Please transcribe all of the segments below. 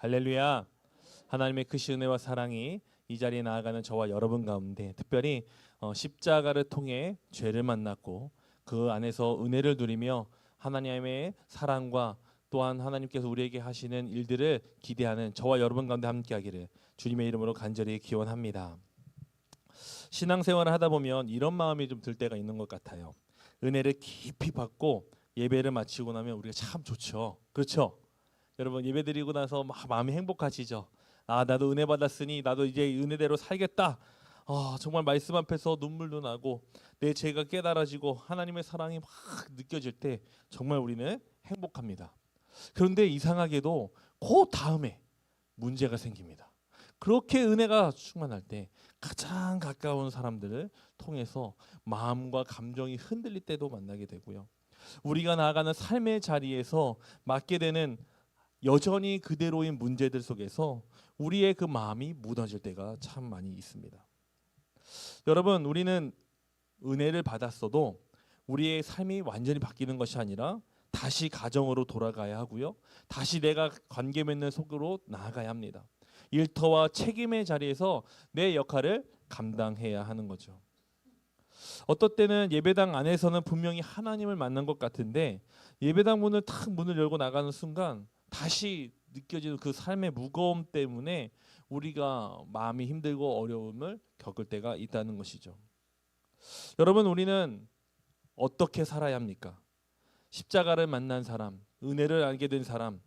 할렐루야. 하나님의 크신 은혜와 사랑이 이 자리에 나아가는 저와 여러분 가운데 특별히 십자가를 통해 죄를 만났고 그 안에서 은혜를 누리며 하나님의 사랑과 또한 하나님께서 우리에게 하시는 일들을 기대하는 저와 여러분 가운데 함께하기를 주님의 이름으로 간절히 기원합니다. 신앙생활을 하다 보면 이런 마음이 좀 들 때가 있는 것 같아요. 은혜를 깊이 받고 예배를 마치고 나면 우리가 참 좋죠. 그렇죠? 여러분 예배 드리고 나서 막 마음이 행복하시죠? 아, 나도 은혜 받았으니 나도 이제 은혜대로 살겠다. 정말 말씀 앞에서 눈물도 나고 내 죄가 깨달아지고 하나님의 사랑이 막 느껴질 때 정말 우리는 행복합니다. 그런데 이상하게도 그 다음에 문제가 생깁니다. 그렇게 은혜가 충만할 때 가장 가까운 사람들을 통해서 마음과 감정이 흔들릴 때도 만나게 되고요. 우리가 나아가는 삶의 자리에서 맡게 되는 여전히 그대로인 문제들 속에서 우리의 그 마음이 무너질 때가 참 많이 있습니다. 여러분, 우리는 은혜를 받았어도 우리의 삶이 완전히 바뀌는 것이 아니라 다시 가정으로 돌아가야 하고요. 다시 내가 관계 맺는 속으로 나아가야 합니다. 일터와 책임의 자리에서 내 역할을 감당해야 하는 거죠. 어떨 때는 예배당 안에서는 분명히 하나님을 만난 것 같은데 예배당 문을 탁 문을 열고 나가는 순간 다시 느껴지는 그 삶의 무거움 때문에 우리가 마음이 힘들고 어려움을 겪을 때가 있다는 것이죠. 여러분, 우리는 어떻게 살아야 합니까? 십자가를 만난 사람, 은혜를 알게 된 사람,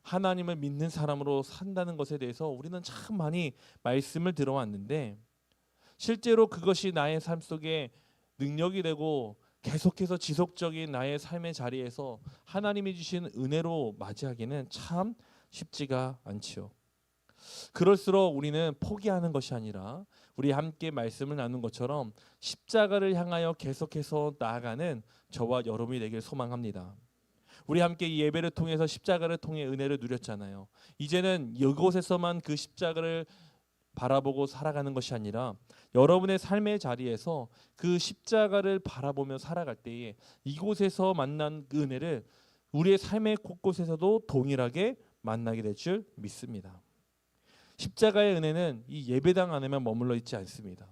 하나님을 믿는 사람으로 산다는 것에 대해서 우리는 참 많이 말씀을 들어왔는데 실제로 그것이 나의 삶 속에 능력이 되고 계속해서 지속적인 나의 삶의 자리에서 하나님이 주신 은혜로 맞이하기는 참 쉽지가 않지요. 그럴수록 우리는 포기하는 것이 아니라 우리 함께 말씀을 나눈 것처럼 십자가를 향하여 계속해서 나아가는 저와 여러분이 되길 소망합니다. 우리 함께 이 예배를 통해서 십자가를 통해 은혜를 누렸잖아요. 이제는 이곳에서만 그 십자가를 바라보고 살아가는 것이 아니라 여러분의 삶의 자리에서 그 십자가를 바라보며 살아갈 때에 이곳에서 만난 그 은혜를 우리의 삶의 곳곳에서도 동일하게 만나게 될 줄 믿습니다. 십자가의 은혜는 이 예배당 안에만 머물러 있지 않습니다.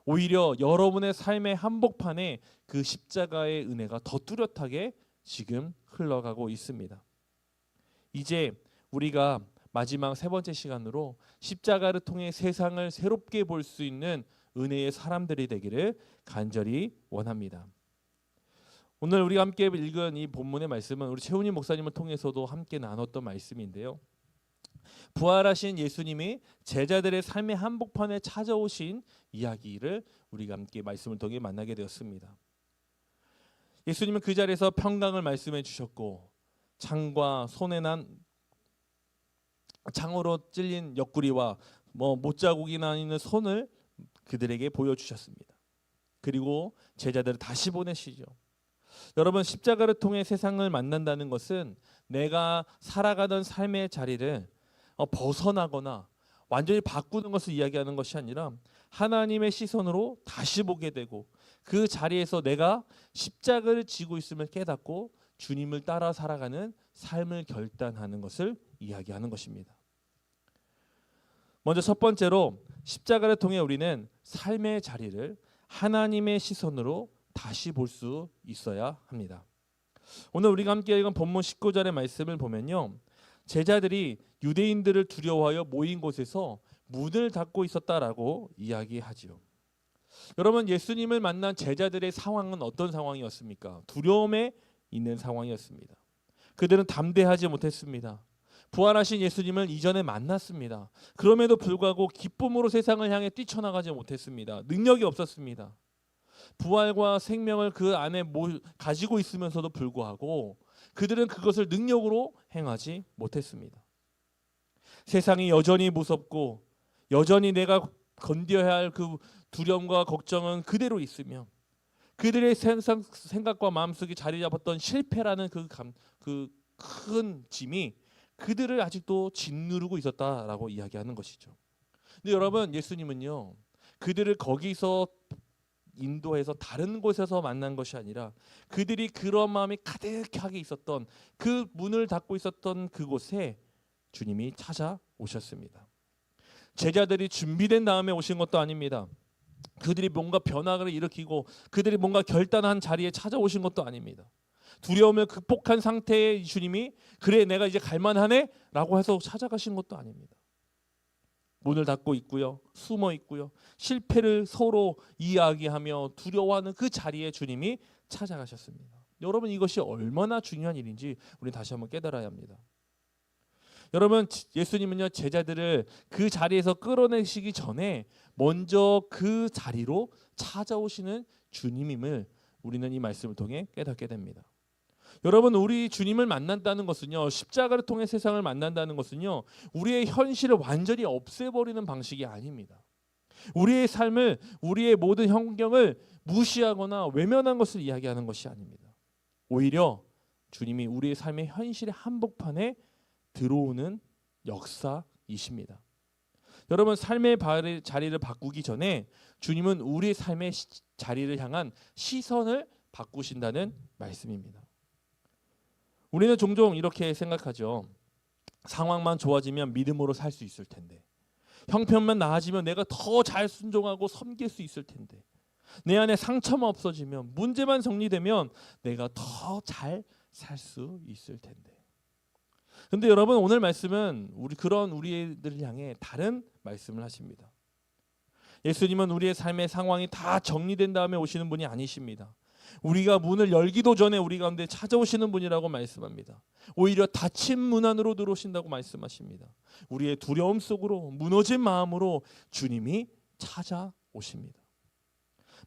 오히려 여러분의 삶의 한복판에 그 십자가의 은혜가 더 뚜렷하게 지금 흘러가고 있습니다. 이제 우리가 마지막 세 번째 시간으로 십자가를 통해 세상을 새롭게 볼 수 있는 은혜의 사람들이 되기를 간절히 원합니다. 오늘 우리가 함께 읽은 이 본문의 말씀은 우리 최훈희 목사님을 통해서도 함께 나눴던 말씀인데요. 부활하신 예수님이 제자들의 삶의 한복판에 찾아오신 이야기를 우리가 함께 말씀을 통해 만나게 되었습니다. 예수님은 그 자리에서 평강을 말씀해 주셨고 창과 손에 난 창으로 찔린 옆구리와 못자국이 나 있는 손을 그들에게 보여주셨습니다. 그리고 제자들을 다시 보내시죠. 여러분, 십자가를 통해 세상을 만난다는 것은 내가 살아가던 삶의 자리를 벗어나거나 완전히 바꾸는 것을 이야기하는 것이 아니라 하나님의 시선으로 다시 보게 되고 그 자리에서 내가 십자가를 지고 있음을 깨닫고 주님을 따라 살아가는 삶을 결단하는 것을 이야기하는 것입니다. 먼저 첫 번째로 십자가를 통해 우리는 삶의 자리를 하나님의 시선으로 다시 볼 수 있어야 합니다. 오늘 우리가 함께 읽은 본문 19절의 말씀을 보면요. 제자들이 유대인들을 두려워하여 모인 곳에서 문을 닫고 있었다라고 이야기하지요. 여러분, 예수님을 만난 제자들의 상황은 어떤 상황이었습니까? 두려움에 있는 상황이었습니다. 그들은 담대하지 못했습니다. 부활하신 예수님을 이전에 만났습니다. 그럼에도 불구하고 기쁨으로 세상을 향해 뛰쳐나가지 못했습니다. 능력이 없었습니다. 부활과 생명을 그 안에 가지고 있으면서도 불구하고 그들은 그것을 능력으로 행하지 못했습니다. 세상이 여전히 무섭고 여전히 내가 건뎌야 할 그 두려움과 걱정은 그대로 있으며 그들의 생각과 마음속에 자리 잡았던 실패라는 그 큰 짐이 그들을 아직도 짓누르고 있었다라고 이야기하는 것이죠. 근데 여러분, 예수님은요, 그들을 거기서 인도해서 다른 곳에서 만난 것이 아니라 그들이 그런 마음이 가득하게 있었던 그 문을 닫고 있었던 그곳에 주님이 찾아오셨습니다. 제자들이 준비된 다음에 오신 것도 아닙니다. 그들이 뭔가 변화를 일으키고 그들이 뭔가 결단한 자리에 찾아오신 것도 아닙니다. 두려움을 극복한 상태의 주님이 그래 내가 이제 갈만하네 라고 해서 찾아가신 것도 아닙니다. 문을 닫고 있고요. 숨어 있고요. 실패를 서로 이야기하며 두려워하는 그 자리에 주님이 찾아가셨습니다. 여러분 이것이 얼마나 중요한 일인지 우리 다시 한번 깨달아야 합니다. 여러분 예수님은요 제자들을 그 자리에서 끌어내시기 전에 먼저 그 자리로 찾아오시는 주님임을 우리는 이 말씀을 통해 깨닫게 됩니다. 여러분 우리 주님을 만난다는 것은요 십자가를 통해 세상을 만난다는 것은요 우리의 현실을 완전히 없애버리는 방식이 아닙니다. 우리의 삶을 우리의 모든 환경을 무시하거나 외면한 것을 이야기하는 것이 아닙니다. 오히려 주님이 우리의 삶의 현실의 한복판에 들어오는 역사이십니다. 여러분 삶의 자리를 바꾸기 전에 주님은 우리의 삶의 자리를 향한 시선을 바꾸신다는 말씀입니다. 우리는 종종 이렇게 생각하죠. 상황만 좋아지면 믿음으로 살 수 있을 텐데, 형편만 나아지면 내가 더 잘 순종하고 섬길 수 있을 텐데, 내 안에 상처만 없어지면, 문제만 정리되면 내가 더 잘 살 수 있을 텐데. 근데 여러분 오늘 말씀은 그런 우리들을 향해 다른 말씀을 하십니다. 예수님은 우리의 삶의 상황이 다 정리된 다음에 오시는 분이 아니십니다. 우리가 문을 열기도 전에 우리 가운데 찾아오시는 분이라고 말씀합니다. 오히려 닫힌 문 안으로 들어오신다고 말씀하십니다. 우리의 두려움 속으로 무너진 마음으로 주님이 찾아오십니다.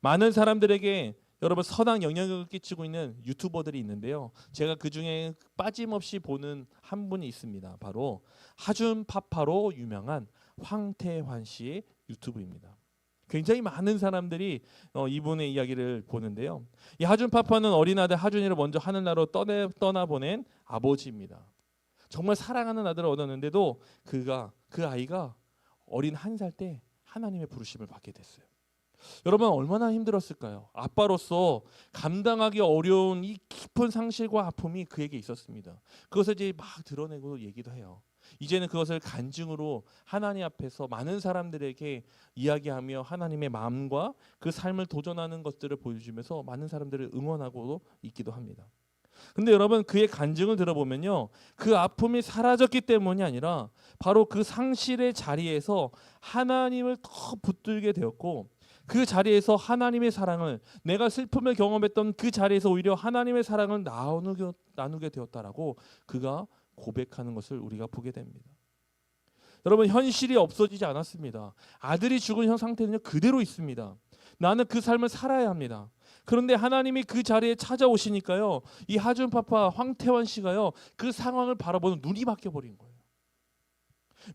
많은 사람들에게 여러분 선한 영향력을 끼치고 있는 유튜버들이 있는데요. 제가 그중에 빠짐없이 보는 한 분이 있습니다. 바로 하준파파로 유명한 황태환 씨의 유튜브입니다. 굉장히 많은 사람들이 이분의 이야기를 보는데요. 이 하준파파는 어린 아들 하준이를 먼저 하늘나라로 떠나보낸 아버지입니다. 정말 사랑하는 아들을 얻었는데도 그 아이가 어린 1살 때 하나님의 부르심을 받게 됐어요. 여러분 얼마나 힘들었을까요? 아빠로서 감당하기 어려운 이 깊은 상실과 아픔이 그에게 있었습니다. 그것을 이제 막 드러내고 얘기도 해요. 이제는 그것을 간증으로 하나님 앞에서 많은 사람들에게 이야기하며 하나님의 마음과 그 삶을 도전하는 것들을 보여주면서 많은 사람들을 응원하고 있기도 합니다. 근데 여러분 그의 간증을 들어보면요, 그 아픔이 사라졌기 때문이 아니라 바로 그 상실의 자리에서 하나님을 더 붙들게 되었고, 그 자리에서 하나님의 사랑을, 내가 슬픔을 경험했던 그 자리에서 오히려 하나님의 사랑을 나누게 되었다라고 그가 고백하는 것을 우리가 보게 됩니다. 여러분 현실이 없어지지 않았습니다. 아들이 죽은 상태는 그대로 있습니다. 나는 그 삶을 살아야 합니다. 그런데 하나님이 그 자리에 찾아오시니까요, 이 하준파파 황태환 씨가요 그 상황을 바라보는 눈이 바뀌어버린 거예요.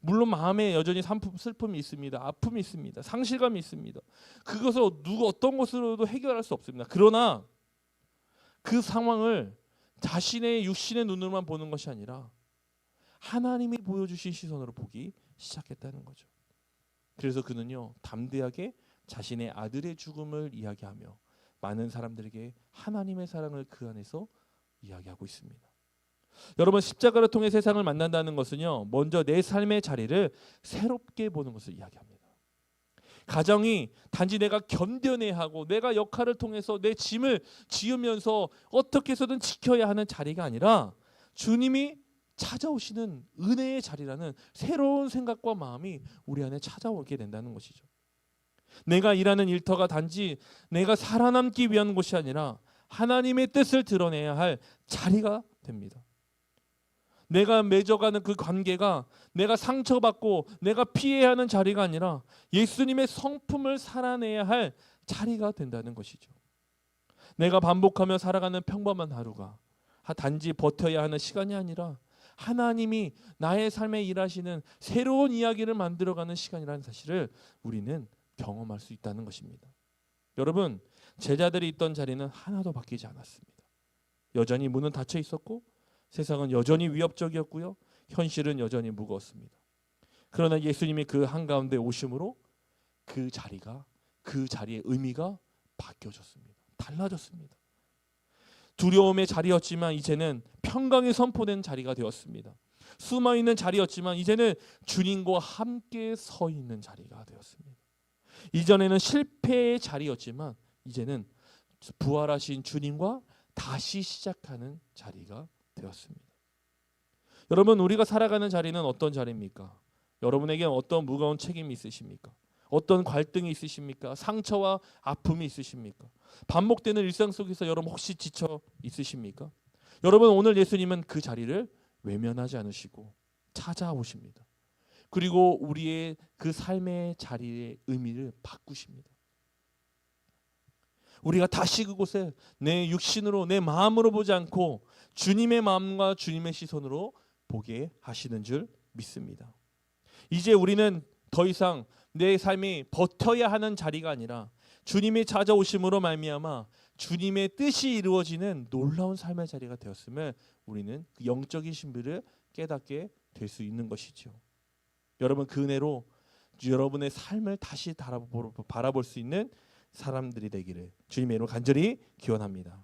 물론 마음에 여전히 슬픔이 있습니다. 아픔이 있습니다. 상실감이 있습니다. 그것을 어떤 것으로도 해결할 수 없습니다. 그러나 그 상황을 자신의 육신의 눈으로만 보는 것이 아니라 하나님이 보여주신 시선으로 보기 시작했다는 거죠. 그래서 그는요 담대하게 자신의 아들의 죽음을 이야기하며 많은 사람들에게 하나님의 사랑을 그 안에서 이야기하고 있습니다. 여러분 십자가를 통해 세상을 만난다는 것은요 먼저 내 삶의 자리를 새롭게 보는 것을 이야기합니다. 가정이 단지 내가 견뎌내야 하고 내가 역할을 통해서 내 짐을 지으면서 어떻게 해서든 지켜야 하는 자리가 아니라 주님이 찾아오시는 은혜의 자리라는 새로운 생각과 마음이 우리 안에 찾아오게 된다는 것이죠. 내가 일하는 일터가 단지 내가 살아남기 위한 곳이 아니라 하나님의 뜻을 드러내야 할 자리가 됩니다. 내가 맺어가는 그 관계가 내가 상처받고 내가 피해야 하는 자리가 아니라 예수님의 성품을 살아내야 할 자리가 된다는 것이죠. 내가 반복하며 살아가는 평범한 하루가 단지 버텨야 하는 시간이 아니라 하나님이 나의 삶에 일하시는 새로운 이야기를 만들어가는 시간이라는 사실을 우리는 경험할 수 있다는 것입니다. 여러분 제자들이 있던 자리는 하나도 바뀌지 않았습니다. 여전히 문은 닫혀 있었고 세상은 여전히 위협적이었고요. 현실은 여전히 무거웠습니다. 그러나 예수님이 그 한가운데 오심으로 그 자리의 의미가 바뀌어졌습니다. 달라졌습니다. 두려움의 자리였지만 이제는 평강이 선포된 자리가 되었습니다. 숨어 있는 자리였지만 이제는 주님과 함께 서 있는 자리가 되었습니다. 이전에는 실패의 자리였지만 이제는 부활하신 주님과 다시 시작하는 자리가 되었습니다. 여러분, 우리가 살아가는 자리는 어떤 자리입니까? 여러분에게 어떤 무거운 책임이 있으십니까? 어떤 갈등이 있으십니까? 상처와 아픔이 있으십니까? 반복되는 일상 속에서 여러분 혹시 지쳐 있으십니까? 여러분, 오늘 예수님은 그 자리를 외면하지 않으시고 찾아오십니다. 그리고 우리의 그 삶의 자리의 의미를 바꾸십니다. 우리가 다시 그곳에 내 육신으로 내 마음으로 보지 않고 주님의 마음과 주님의 시선으로 보게 하시는 줄 믿습니다. 이제 우리는 더 이상 내 삶이 버텨야 하는 자리가 아니라 주님이 찾아오심으로 말미암아 주님의 뜻이 이루어지는 놀라운 삶의 자리가 되었음을 우리는 그 영적인 신비를 깨닫게 될 수 있는 것이죠. 여러분, 그 은혜로 여러분의 삶을 다시 바라볼 수 있는 사람들이 되기를 주님의 이름으로 간절히 기원합니다.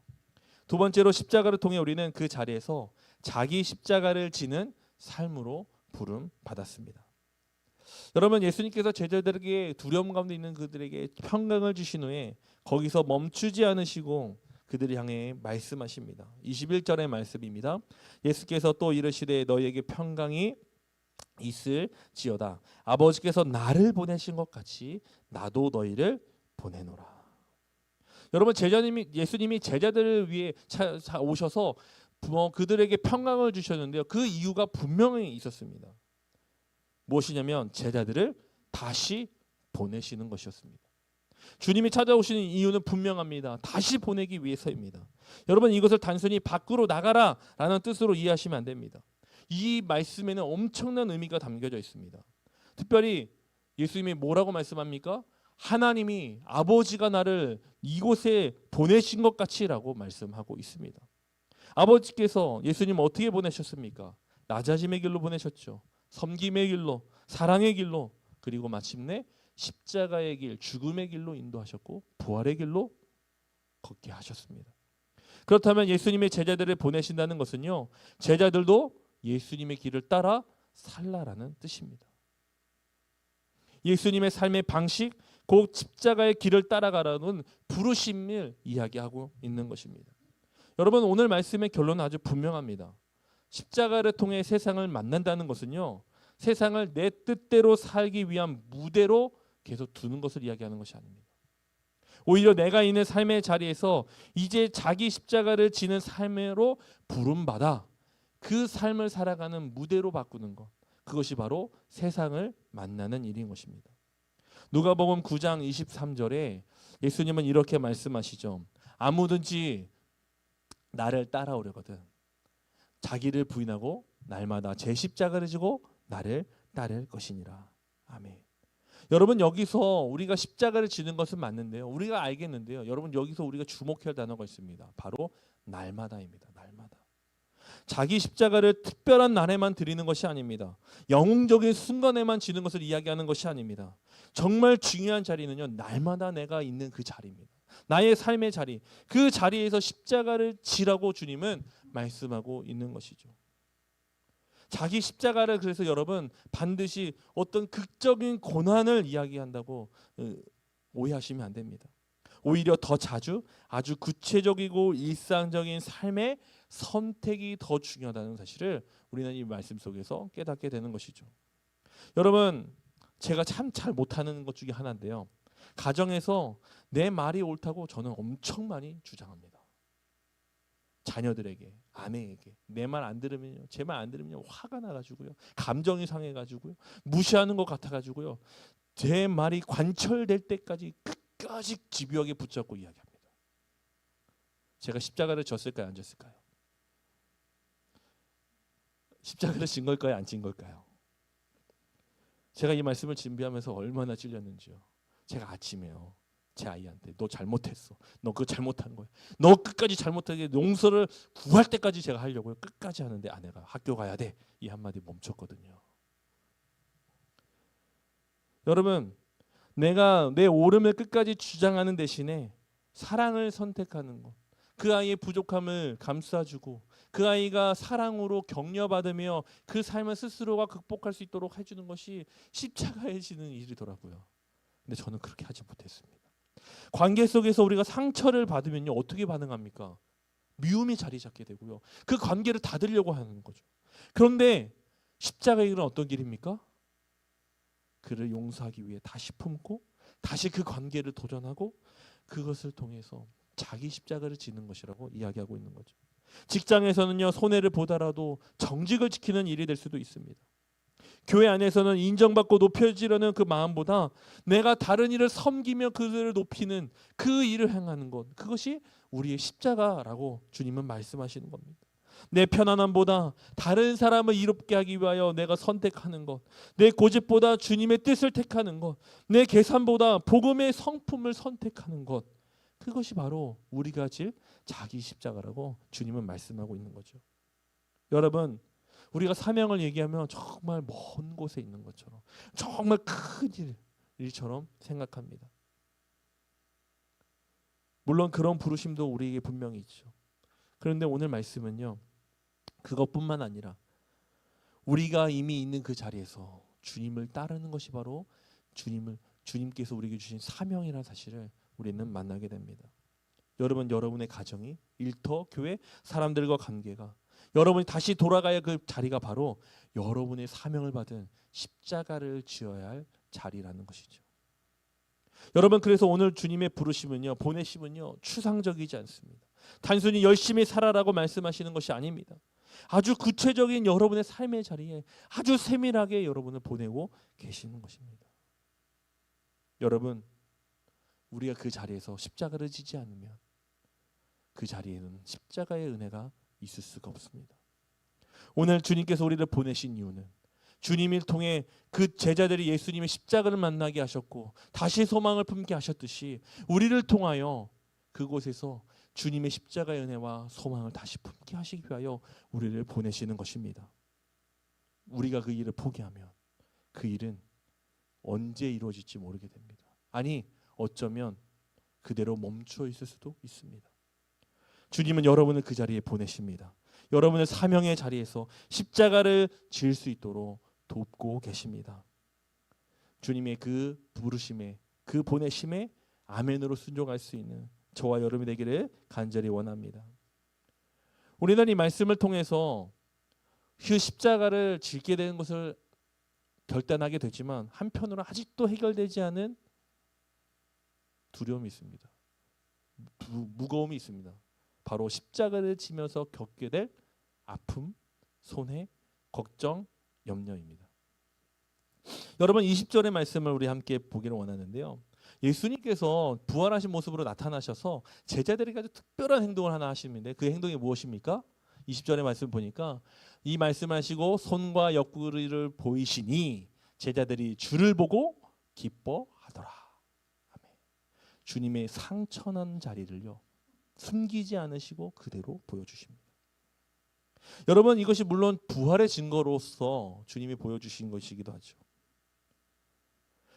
두 번째로 십자가를 통해 우리는 그 자리에서 자기 십자가를 지는 삶으로 부름 받았습니다. 여러분, 예수님께서 제자들에게 두려움 가운데 있는 그들에게 평강을 주신 후에 거기서 멈추지 않으시고 그들을 향해 말씀하십니다. 21절의 말씀입니다. 예수께서 또 이르시되 너희에게 평강이 있을지어다. 아버지께서 나를 보내신 것 같이 나도 너희를 보내노라. 여러분, 예수님이 제자들을 위해 오셔서 그들에게 평강을 주셨는데요. 그 이유가 분명히 있었습니다. 무엇이냐면 제자들을 다시 보내시는 것이었습니다. 주님이 찾아오시는 이유는 분명합니다. 다시 보내기 위해서입니다. 여러분, 이것을 단순히 밖으로 나가라라는 뜻으로 이해하시면 안 됩니다. 이 말씀에는 엄청난 의미가 담겨져 있습니다. 특별히 예수님이 뭐라고 말씀합니까? 하나님이 아버지가 나를 이곳에 보내신 것 같이라고 말씀하고 있습니다. 아버지께서 예수님 어떻게 보내셨습니까? 낮아짐의 길로 보내셨죠. 섬김의 길로, 사랑의 길로, 그리고 마침내 십자가의 길, 죽음의 길로 인도하셨고 부활의 길로 걷게 하셨습니다. 그렇다면 예수님의 제자들을 보내신다는 것은요, 제자들도 예수님의 길을 따라 살라라는 뜻입니다. 예수님의 삶의 방식, 곧 십자가의 길을 따라가라는 부르심을 이야기하고 있는 것입니다. 여러분, 오늘 말씀의 결론은 아주 분명합니다. 십자가를 통해 세상을 만난다는 것은요, 세상을 내 뜻대로 살기 위한 무대로 계속 두는 것을 이야기하는 것이 아닙니다. 오히려 내가 있는 삶의 자리에서 이제 자기 십자가를 지는 삶으로 부름받아 그 삶을 살아가는 무대로 바꾸는 것, 그것이 바로 세상을 만나는 일인 것입니다. 누가복음 9장 23절에 예수님은 이렇게 말씀하시죠. 아무든지 나를 따라오려거든 자기를 부인하고 날마다 제 십자가를 지고 나를 따를 것이니라. 아멘. 여러분, 여기서 우리가 십자가를 지는 것은 맞는데요, 우리가 알겠는데요, 여러분, 여기서 우리가 주목해야 할 단어가 있습니다. 바로 날마다입니다. 날마다. 자기 십자가를 특별한 날에만 드리는 것이 아닙니다. 영웅적인 순간에만 지는 것을 이야기하는 것이 아닙니다. 정말 중요한 자리는요, 날마다 내가 있는 그 자리입니다. 나의 삶의 자리, 그 자리에서 십자가를 지라고 주님은 말씀하고 있는 것이죠. 자기 십자가를 그래서 여러분 반드시 어떤 극적인 고난을 이야기한다고 오해하시면 안 됩니다. 오히려 더 자주 아주 구체적이고 일상적인 삶의 선택이 더 중요하다는 사실을 우리는 이 말씀 속에서 깨닫게 되는 것이죠. 여러분, 제가 참 잘 못하는 것 중에 하나인데요, 가정에서 내 말이 옳다고 저는 엄청 많이 주장합니다. 자녀들에게, 아내에게 내 말 안 들으면요, 제 말 안 들으면 화가 나가지고요, 감정이 상해가지고요, 무시하는 것 같아가지고요, 제 말이 관철될 때까지 끝까지 집요하게 붙잡고 이야기합니다. 제가 십자가를 졌을까요, 안 졌을까요? 십자가를 진 걸까요, 안 진 걸까요? 제가 이 말씀을 준비하면서 얼마나 찔렸는지요. 제가 아침에요, 제 아이한테 너 잘못했어, 너 그거 잘못한 거야, 너 끝까지 잘못하게 용서를 구할 때까지 제가 하려고요. 끝까지 하는데 아내가 학교 가야 돼, 이 한마디 멈췄거든요. 여러분, 내가 내 옳음을 끝까지 주장하는 대신에 사랑을 선택하는 것, 그 아이의 부족함을 감싸주고 그 아이가 사랑으로 격려받으며 그 삶을 스스로가 극복할 수 있도록 해주는 것이 십자가에 지는 일이더라고요. 근데 저는 그렇게 하지 못했습니다. 관계 속에서 우리가 상처를 받으면요, 어떻게 반응합니까? 미움이 자리 잡게 되고요. 그 관계를 닫으려고 하는 거죠. 그런데 십자가의 길은 어떤 길입니까? 그를 용서하기 위해 다시 품고 다시 그 관계를 도전하고 그것을 통해서 자기 십자가를 지는 것이라고 이야기하고 있는 거죠. 직장에서는요, 손해를 보더라도 정직을 지키는 일이 될 수도 있습니다. 교회 안에서는 인정받고 높여지려는 그 마음보다 내가 다른 일을 섬기며 그들을 높이는 그 일을 행하는 것, 그것이 우리의 십자가라고 주님은 말씀하시는 겁니다. 내 편안함보다 다른 사람을 이롭게 하기 위하여 내가 선택하는 것, 내 고집보다 주님의 뜻을 택하는 것, 내 계산보다 복음의 성품을 선택하는 것, 그것이 바로 우리가 질 자기 십자가라고 주님은 말씀하고 있는 거죠. 여러분, 우리가 사명을 얘기하면 정말 먼 곳에 있는 것처럼, 정말 큰 일처럼 생각합니다. 물론 그런 부르심도 우리에게 분명히 있죠. 그런데 오늘 말씀은요, 그것뿐만 아니라 우리가 이미 있는 그 자리에서 주님을 따르는 것이 바로 주님께서 우리에게 주신 사명이라는 사실을 우리는 만나게 됩니다. 여러분, 여러분의 가정이, 일터, 교회, 사람들과 관계가, 여러분이 다시 돌아가야 할 그 자리가 바로 여러분의 사명을 받은 십자가를 지어야 할 자리라는 것이죠. 여러분, 그래서 오늘 주님의 부르심은요, 보내심은요, 추상적이지 않습니다. 단순히 열심히 살아라고 말씀하시는 것이 아닙니다. 아주 구체적인 여러분의 삶의 자리에 아주 세밀하게 여러분을 보내고 계시는 것입니다. 여러분, 우리가 그 자리에서 십자가를 지지 않으면 그 자리에는 십자가의 은혜가 있을 수가 없습니다. 오늘 주님께서 우리를 보내신 이유는 주님을 통해 그 제자들이 예수님의 십자가를 만나게 하셨고 다시 소망을 품게 하셨듯이 우리를 통하여 그곳에서 주님의 십자가의 은혜와 소망을 다시 품게 하시기 위하여 우리를 보내시는 것입니다. 우리가 그 일을 포기하면 그 일은 언제 이루어질지 모르게 됩니다. 아니, 어쩌면 그대로 멈춰 있을 수도 있습니다. 주님은 여러분을 그 자리에 보내십니다. 여러분의 사명의 자리에서 십자가를 지을 수 있도록 돕고 계십니다. 주님의 그 부르심에, 그 보내심에 아멘으로 순종할 수 있는 저와 여러분이 되기를 간절히 원합니다. 우리는 이 말씀을 통해서 그 십자가를 지게 되는 것을 결단하게 되지만 한편으로 아직도 해결되지 않은 두려움이 있습니다. 무거움이 있습니다. 바로 십자가를 지면서 겪게 될 아픔, 손해, 걱정, 염려입니다. 여러분, 20절의 말씀을 우리 함께 보기를 원하는데요. 예수님께서 부활하신 모습으로 나타나셔서 제자들에게 아주 특별한 행동을 하나 하시는데 그 행동이 무엇입니까? 20절의 말씀 보니까 이 말씀하시고 손과 옆구리를 보이시니 제자들이 주를 보고 기뻐하더라. 아멘. 주님의 상처난 자리를요, 숨기지 않으시고 그대로 보여주십니다. 여러분, 이것이 물론 부활의 증거로서 주님이 보여주신 것이기도 하죠.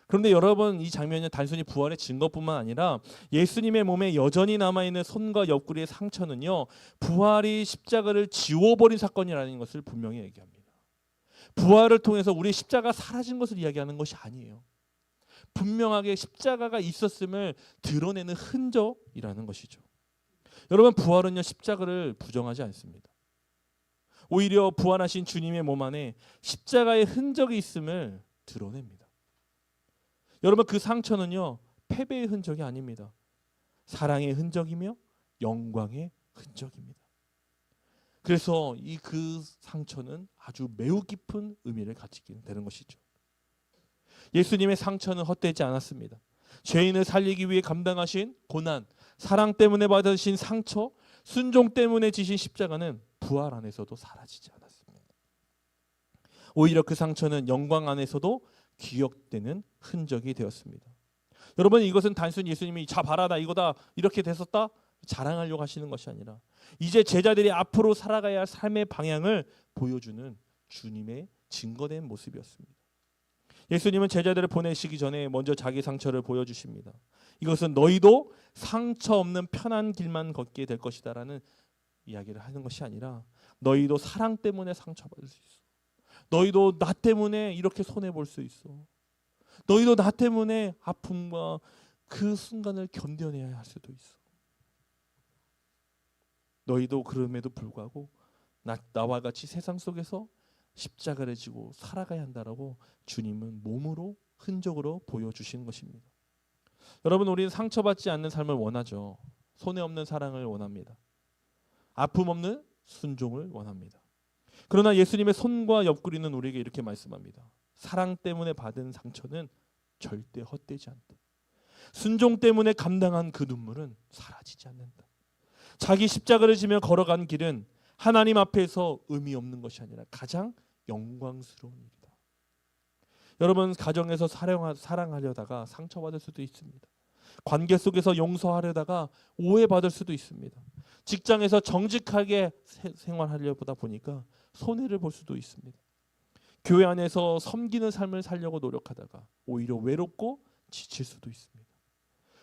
그런데 여러분, 이 장면은 단순히 부활의 증거뿐만 아니라 예수님의 몸에 여전히 남아있는 손과 옆구리의 상처는요, 부활이 십자가를 지워버린 사건이라는 것을 분명히 얘기합니다. 부활을 통해서 우리의 십자가가 사라진 것을 이야기하는 것이 아니에요. 분명하게 십자가가 있었음을 드러내는 흔적이라는 것이죠. 여러분, 부활은요, 십자가를 부정하지 않습니다. 오히려 부활하신 주님의 몸 안에 십자가의 흔적이 있음을 드러냅니다. 여러분, 그 상처는요, 패배의 흔적이 아닙니다. 사랑의 흔적이며 영광의 흔적입니다. 그래서 그 상처는 아주 매우 깊은 의미를 가지게 되는 것이죠. 예수님의 상처는 헛되지 않았습니다. 죄인을 살리기 위해 감당하신 고난, 사랑 때문에 받으신 상처, 순종 때문에 지신 십자가는 부활 안에서도 사라지지 않았습니다. 오히려 그 상처는 영광 안에서도 기억되는 흔적이 되었습니다. 여러분, 이것은 단순히 예수님이 자 봐라 나 이거다 이렇게 됐었다 자랑하려고 하시는 것이 아니라 이제 제자들이 앞으로 살아가야 할 삶의 방향을 보여주는 주님의 증거된 모습이었습니다. 예수님은 제자들을 보내시기 전에 먼저 자기 상처를 보여주십니다. 이것은 너희도 상처 없는 편한 길만 걷게 될 것이다라는 이야기를 하는 것이 아니라 너희도 사랑 때문에 상처받을 수 있어. 너희도 나 때문에 이렇게 손해볼 수 있어. 너희도 나 때문에 아픔과 그 순간을 견뎌내야 할 수도 있어. 너희도 그럼에도 불구하고 나와 같이 세상 속에서 십자가를 지고 살아가야 한다라고 주님은 몸으로 흔적으로 보여주신 것입니다. 여러분, 우리는 상처받지 않는 삶을 원하죠. 손해 없는 사랑을 원합니다. 아픔 없는 순종을 원합니다. 그러나 예수님의 손과 옆구리는 우리에게 이렇게 말씀합니다. 사랑 때문에 받은 상처는 절대 헛되지 않다. 순종 때문에 감당한 그 눈물은 사라지지 않는다. 자기 십자가를 지며 걸어간 길은 하나님 앞에서 의미 없는 것이 아니라 가장 영광스러운 일이다. 여러분, 가정에서 사랑하려다가 상처받을 수도 있습니다. 관계 속에서 용서하려다가 오해받을 수도 있습니다. 직장에서 정직하게 생활하려다 보니까 손해를 볼 수도 있습니다. 교회 안에서 섬기는 삶을 살려고 노력하다가 오히려 외롭고 지칠 수도 있습니다.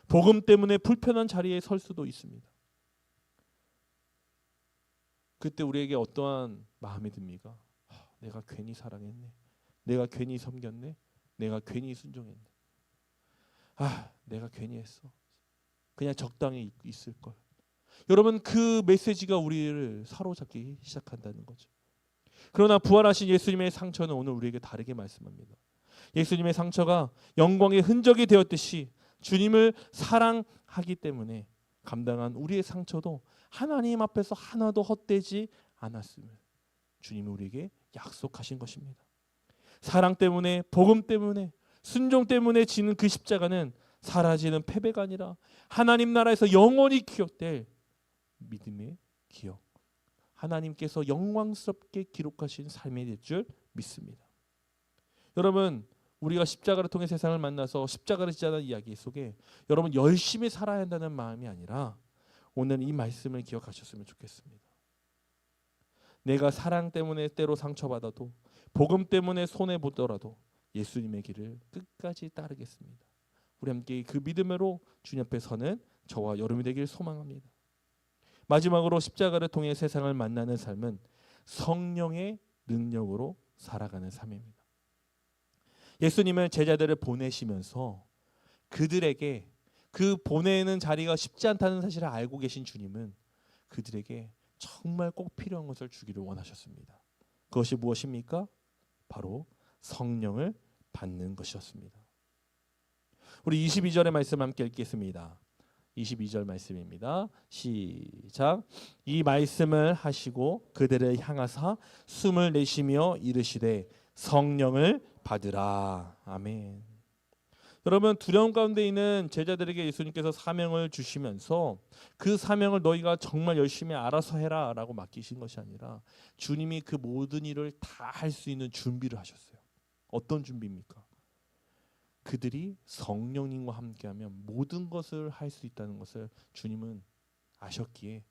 복음 때문에 불편한 자리에 설 수도 있습니다. 그때 우리에게 어떠한 마음이 듭니까? 내가 괜히 사랑했네. 내가 괜히 섬겼네. 내가 괜히 순종했네. 내가 괜히 했어. 그냥 적당히 있을 걸. 여러분, 그 메시지가 우리를 사로잡기 시작한다는 거죠. 그러나 부활하신 예수님의 상처는 오늘 우리에게 다르게 말씀합니다. 예수님의 상처가 영광의 흔적이 되었듯이 주님을 사랑하기 때문에 감당한 우리의 상처도 하나님 앞에서 하나도 헛되지 않았음을 주님이 우리에게 약속하신 것입니다. 사랑 때문에, 복음 때문에, 순종 때문에 지는 그 십자가는 사라지는 패배가 아니라 하나님 나라에서 영원히 기억될 믿음의 기억, 하나님께서 영광스럽게 기록하신 삶이 될 줄 믿습니다. 여러분, 우리가 십자가를 통해 세상을 만나서 십자가를 지자는 이야기 속에 여러분 열심히 살아야 한다는 마음이 아니라 오늘 이 말씀을 기억하셨으면 좋겠습니다. 내가 사랑 때문에 때로 상처받아도, 복음 때문에 손해보더라도 예수님의 길을 끝까지 따르겠습니다. 우리 함께 그 믿음으로 주님 앞에 서는 저와 여러분이 되길 소망합니다. 마지막으로 십자가를 통해 세상을 만나는 삶은 성령의 능력으로 살아가는 삶입니다. 예수님은 제자들을 보내시면서 그들에게 그 보내는 자리가 쉽지 않다는 사실을 알고 계신 주님은 그들에게 정말 꼭 필요한 것을 주기를 원하셨습니다. 그것이 무엇입니까? 바로 성령을 받는 것이었습니다. 우리 22절의 말씀 함께 읽겠습니다. 22절 말씀입니다. 시작. 이 말씀을 하시고 그들을 향하사 숨을 내쉬며 이르시되 성령을 받으라. 아멘. 여러분, 두려움 가운데 있는 제자들에게 예수님께서 사명을 주시면서 그 사명을 너희가 정말 열심히 알아서 해라 라고 맡기신 것이 아니라 주님이 그 모든 일을 다 할 수 있는 준비를 하셨어요. 어떤 준비입니까? 그들이 성령님과 함께하면 모든 것을 할 수 있다는 것을 주님은 아셨기에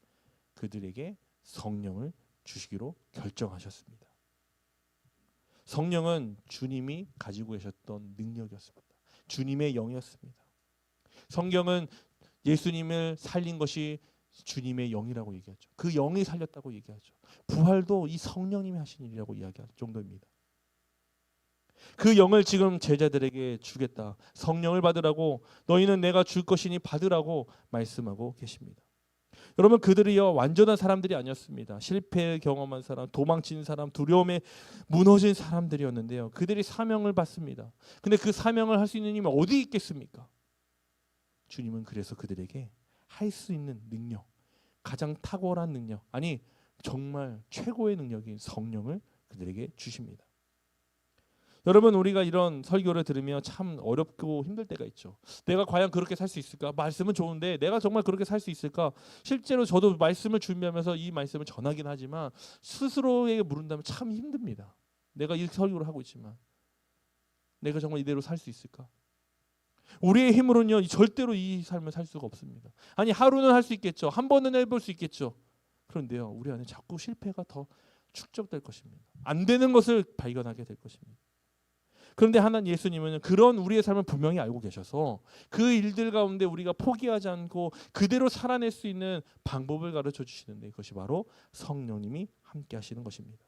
그들에게 성령을 주시기로 결정하셨습니다. 성령은 주님이 가지고 계셨던 능력이었습니다. 주님의 영이었습니다. 성경은 예수님을 살린 것이 주님의 영이라고 얘기하죠. 그 영이 살렸다고 얘기하죠. 부활도 이 성령님이 하신 일이라고 이야기할 정도입니다. 그 영을 지금 제자들에게 주겠다. 성령을 받으라고, 너희는 내가 줄 것이니 받으라고 말씀하고 계십니다. 여러분, 그들이요 완전한 사람들이 아니었습니다. 실패를 경험한 사람, 도망친 사람, 두려움에 무너진 사람들이었는데요. 그들이 사명을 받습니다. 근데 그 사명을 할 수 있는 힘이 어디 있겠습니까? 주님은 그래서 그들에게 할 수 있는 능력, 가장 탁월한 능력, 아니 정말 최고의 능력인 성령을 그들에게 주십니다. 여러분, 우리가 이런 설교를 들으며 참 어렵고 힘들 때가 있죠. 내가 과연 그렇게 살 수 있을까? 말씀은 좋은데 내가 정말 그렇게 살 수 있을까? 실제로 저도 말씀을 준비하면서 이 말씀을 전하긴 하지만 스스로에게 물은다면 참 힘듭니다. 내가 이 설교를 하고 있지만 내가 정말 이대로 살 수 있을까? 우리의 힘으로는요 절대로 이 삶을 살 수가 없습니다. 아니, 하루는 할 수 있겠죠. 한 번은 해볼 수 있겠죠. 그런데요, 우리 안에 자꾸 실패가 더 축적될 것입니다. 안 되는 것을 발견하게 될 것입니다. 그런데 하나님 예수님은 그런 우리의 삶을 분명히 알고 계셔서 그 일들 가운데 우리가 포기하지 않고 그대로 살아낼 수 있는 방법을 가르쳐 주시는데, 그것이 바로 성령님이 함께 하시는 것입니다.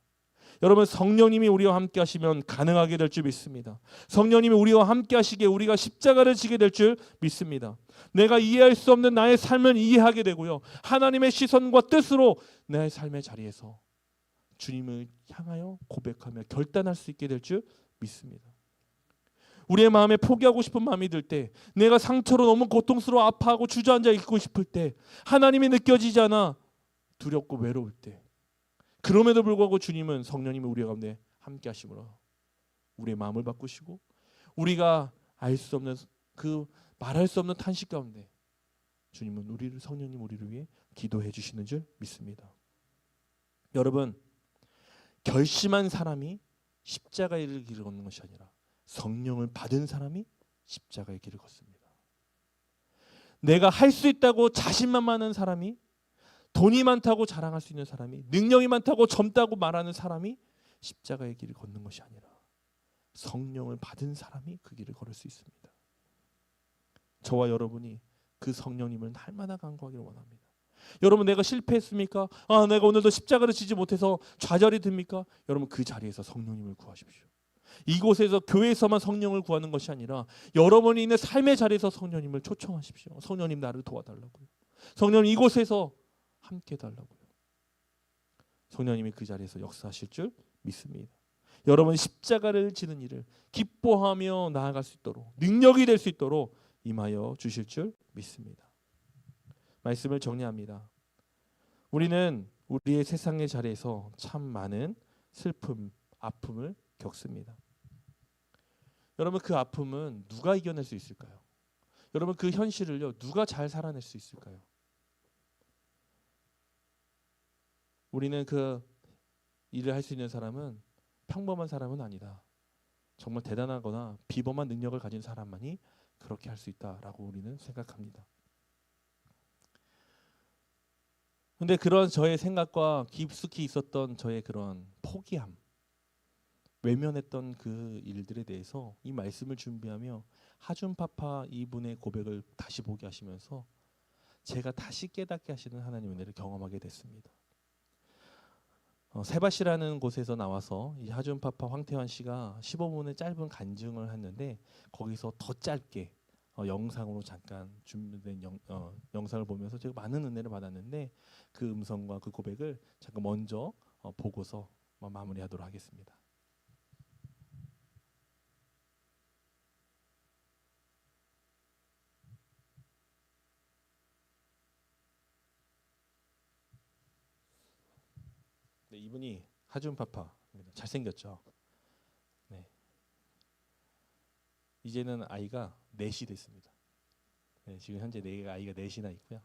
여러분, 성령님이 우리와 함께 하시면 가능하게 될 줄 믿습니다. 성령님이 우리와 함께 하시기에 우리가 십자가를 지게 될 줄 믿습니다. 내가 이해할 수 없는 나의 삶을 이해하게 되고요, 하나님의 시선과 뜻으로 내 삶의 자리에서 주님을 향하여 고백하며 결단할 수 있게 될 줄 믿습니다. 우리의 마음에 포기하고 싶은 마음이 들 때, 내가 상처로 너무 고통스러워 아파하고 주저앉아 있고 싶을 때, 하나님이 느껴지지 않아 두렵고 외로울 때, 그럼에도 불구하고 주님은, 성령님이 우리 가운데 함께 하심으로 우리의 마음을 바꾸시고 우리가 알 수 없는 그 말할 수 없는 탄식 가운데 주님은 성령님 우리를 위해 기도해 주시는 줄 믿습니다. 여러분, 결심한 사람이 십자가의 길을 걷는 것이 아니라 성령을 받은 사람이 십자가의 길을 걷습니다. 내가 할 수 있다고 자신만만한 사람이, 돈이 많다고 자랑할 수 있는 사람이, 능력이 많다고 젊다고 말하는 사람이 십자가의 길을 걷는 것이 아니라 성령을 받은 사람이 그 길을 걸을 수 있습니다. 저와 여러분이 그 성령님을 날마다 간구하기를 원합니다. 여러분, 내가 실패했습니까? 내가 오늘도 십자가를 지지 못해서 좌절이 듭니까? 여러분, 그 자리에서 성령님을 구하십시오. 이곳에서, 교회에서만 성령을 구하는 것이 아니라 여러분이 있는 삶의 자리에서 성령님을 초청하십시오. 성령님, 나를 도와달라고요. 성령님, 이곳에서 함께 달라고요. 성령님이 그 자리에서 역사하실 줄 믿습니다. 여러분, 십자가를 지는 일을 기뻐하며 나아갈 수 있도록, 능력이 될 수 있도록 임하여 주실 줄 믿습니다. 말씀을 정리합니다. 우리는 우리의 세상의 자리에서 참 많은 슬픔, 아픔을 겪습니다. 여러분, 그 아픔은 누가 이겨낼 수 있을까요? 여러분, 그 현실을요, 누가 잘 살아낼 수 있을까요? 우리는 그 일을 할 수 있는 사람은 평범한 사람은 아니다. 정말 대단하거나 비범한 능력을 가진 사람만이 그렇게 할 수 있다라고 우리는 생각합니다. 근데 그런 저의 생각과 깊숙이 있었던 저의 그런 포기함, 외면했던 그 일들에 대해서 이 말씀을 준비하며 하준파파 이분의 고백을 다시 보게 하시면서 제가 다시 깨닫게 하시는 하나님의 은혜를 경험하게 됐습니다. 세바시라는 곳에서 나와서 이 하준파파 황태환 씨가 15분의 짧은 간증을 했는데, 거기서 더 짧게 영상으로 잠깐 준비된 영상을 보면서 제가 많은 은혜를 받았는데, 그 음성과 그 고백을 잠깐 먼저 보고서 마무리하도록 하겠습니다. 네, 이분이 하준파파입니다. 잘생겼죠. 네. 이제는 아이가 넷이 됐습니다. 네, 지금 현재 아이가 넷이나 있고요.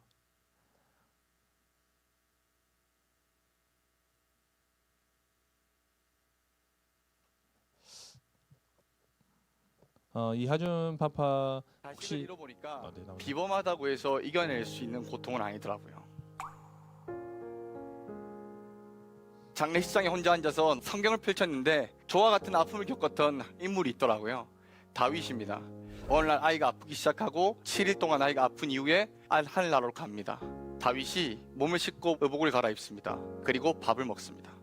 이 하준파파 자식을 잃어보니까 네, 비범하다고 해서 이겨낼 수 있는 고통은 아니더라고요. 장례식장에 혼자 앉아서 성경을 펼쳤는데 저와 같은 아픔을 겪었던 인물이 있더라고요. 다윗입니다. 어느 날 아이가 아프기 시작하고 7일 동안 아이가 아픈 이후에 하늘나라로 갑니다. 다윗이 몸을 씻고 의복을 갈아입습니다. 그리고 밥을 먹습니다.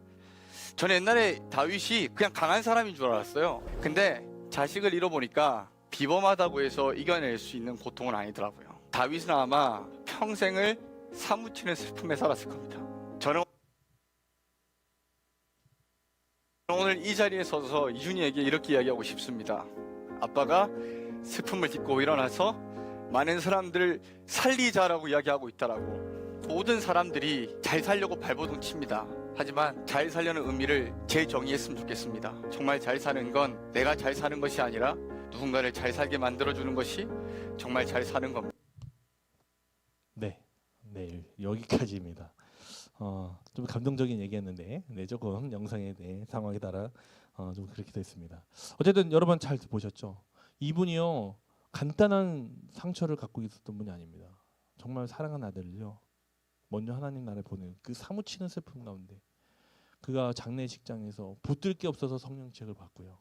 저는 옛날에 다윗이 그냥 강한 사람인 줄 알았어요. 근데 자식을 잃어보니까 비범하다고 해서 이겨낼 수 있는 고통은 아니더라고요. 다윗은 아마 평생을 사무치는 슬픔에 살았을 겁니다. 저는 오늘 이 자리에 서서 이준이에게 이렇게 이야기하고 싶습니다. 아빠가 슬픔을 딛고 일어나서 많은 사람들을 살리자라고 이야기하고 있다라고. 모든 사람들이 잘 살려고 발버둥 칩니다. 하지만 잘 살려는 의미를 재정의했으면 좋겠습니다. 정말 잘 사는 건 내가 잘 사는 것이 아니라 누군가를 잘 살게 만들어주는 것이 정말 잘 사는 겁니다. 네, 여기까지입니다. 좀 감동적인 얘기였는데, 조금 영상에 대해 상황에 따라 좀 그렇게 됐습니다. 어쨌든 여러분 잘 보셨죠? 이분이요, 간단한 상처를 갖고 있었던 분이 아닙니다. 정말 사랑하는 아들을요, 먼저 하나님 나라에 보내는 그 사무치는 슬픔 가운데 그가 장례식장에서 붙들 게 없어서 성령책을 받고요,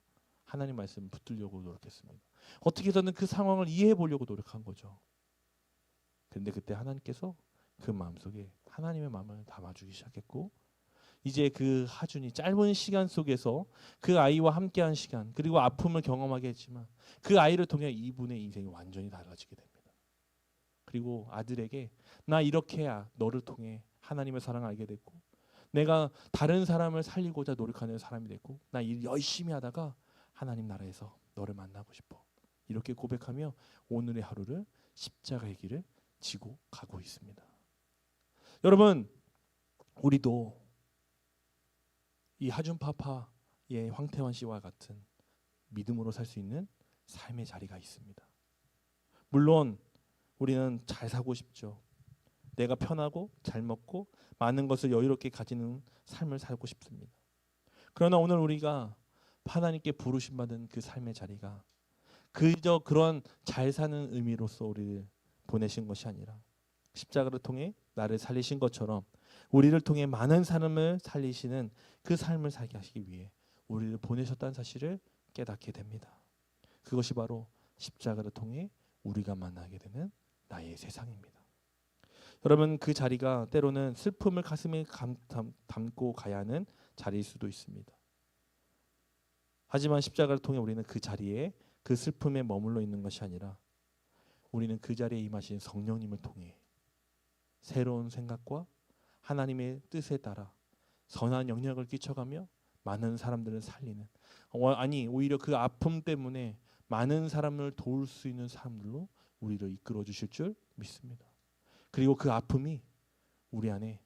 하나님 말씀 붙들려고 노력했습니다. 어떻게 해서든 그 상황을 이해해 보려고 노력한 거죠. 그런데 그때 하나님께서 그 마음속에 하나님의 마음을 담아주기 시작했고, 이제 그 하준이 짧은 시간 속에서 그 아이와 함께한 시간, 그리고 아픔을 경험하게 했지만 그 아이를 통해 이분의 인생이 완전히 달라지게 됩니다. 그리고 아들에게 나 이렇게 너를 통해 하나님의 사랑을 알게 됐고, 내가 다른 사람을 살리고자 노력하는 사람이 됐고, 나 일 열심히 하다가 하나님 나라에서 너를 만나고 싶어, 이렇게 고백하며 오늘의 하루를 십자가의 길을 지고 가고 있습니다. 여러분, 우리도 이 하준파파의 황태환 씨와 같은 믿음으로 살 수 있는 삶의 자리가 있습니다. 물론 우리는 잘 사고 싶죠. 내가 편하고 잘 먹고 많은 것을 여유롭게 가지는 삶을 살고 싶습니다. 그러나 오늘 우리가 하나님께 부르심 받은 그 삶의 자리가 그저 그런 잘 사는 의미로서 우리를 보내신 것이 아니라 십자가를 통해 나를 살리신 것처럼 우리를 통해 많은 사람을 살리시는 그 삶을 살게 하시기 위해 우리를 보내셨다는 사실을 깨닫게 됩니다. 그것이 바로 십자가를 통해 우리가 만나게 되는 나의 세상입니다. 여러분, 그 자리가 때로는 슬픔을 가슴에 담고 가야 하는 자리일 수도 있습니다. 하지만 십자가를 통해 우리는 그 자리에, 그 슬픔에 머물러 있는 것이 아니라 우리는 그 자리에 임하신 성령님을 통해 새로운 생각과 하나님의 뜻에 따라 선한 영향을 끼쳐가며 많은 사람들을 살리는, 아니 오히려 그 아픔 때문에 많은 사람을 도울 수 있는 사람들로 우리를 이끌어 주실 줄 믿습니다. 그리고 그 아픔이 우리 안에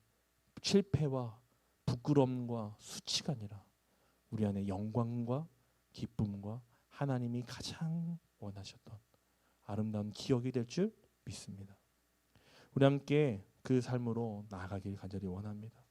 실패와 부끄러움과 수치가 아니라 우리 안에 영광과 기쁨과 하나님이 가장 원하셨던 아름다운 기억이 될 줄 믿습니다. 우리 함께 그 삶으로 나아가길 간절히 원합니다.